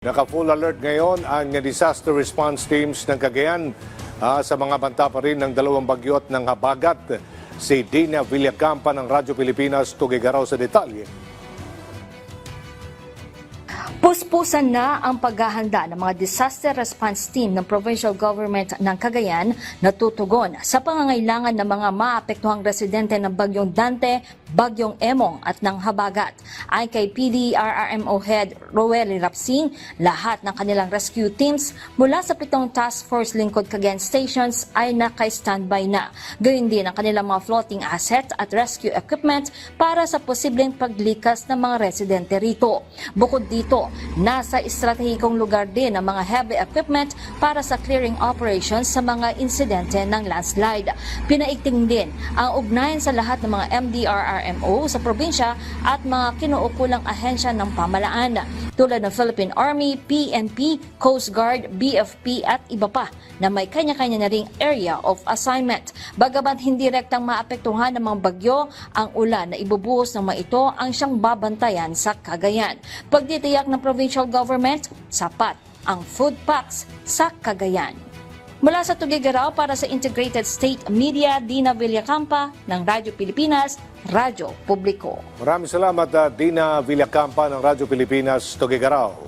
Naka-full alert ngayon ang disaster response teams ng Cagayan sa mga banta pa rin ng dalawang bagyo at ng habagat. Si Dina Villacampa ng Radyo Pilipinas, tugigaraw sa detalye. Puspusan na ang paghahanda ng mga disaster response team ng provincial government ng Cagayan na tutugon sa pangangailangan ng mga maapektuhang residente ng Bagyong Dante, Bagyong Emong at ng Habagat. Ay kay PDRRMO Head Roel Rapsing, lahat ng kanilang rescue teams mula sa 7 task force lingkod Cagayan stations ay naka-standby na. Gayun din ang kanilang mga floating asset at rescue equipment para sa posibleng paglikas ng mga residente rito. Bukod dito, nasa estratehikong lugar din ang mga heavy equipment para sa clearing operations sa mga insidente ng landslide. Pinaigting din ang ugnayan sa lahat ng mga MDRRMO sa probinsya at mga kinuukulang ahensya ng pamalaan tulad ng Philippine Army, PNP, Coast Guard, BFP at iba pa na may kanya-kanya na ring area of assignment. Bagamat hindi rektang maapektuhan ng mga bagyo, ang ulan na ibubuhos ng mga ito ang siyang babantayan sa Cagayan. Pagtitiyak ng provincial government, sapat ang food packs sa Cagayan. Mula sa Tugigaraw para sa Integrated State Media, Dina Villacampa ng Radyo Pilipinas, Radyo Publiko. Maraming salamat, Dina Villacampa ng Radyo Pilipinas, tugigaraw.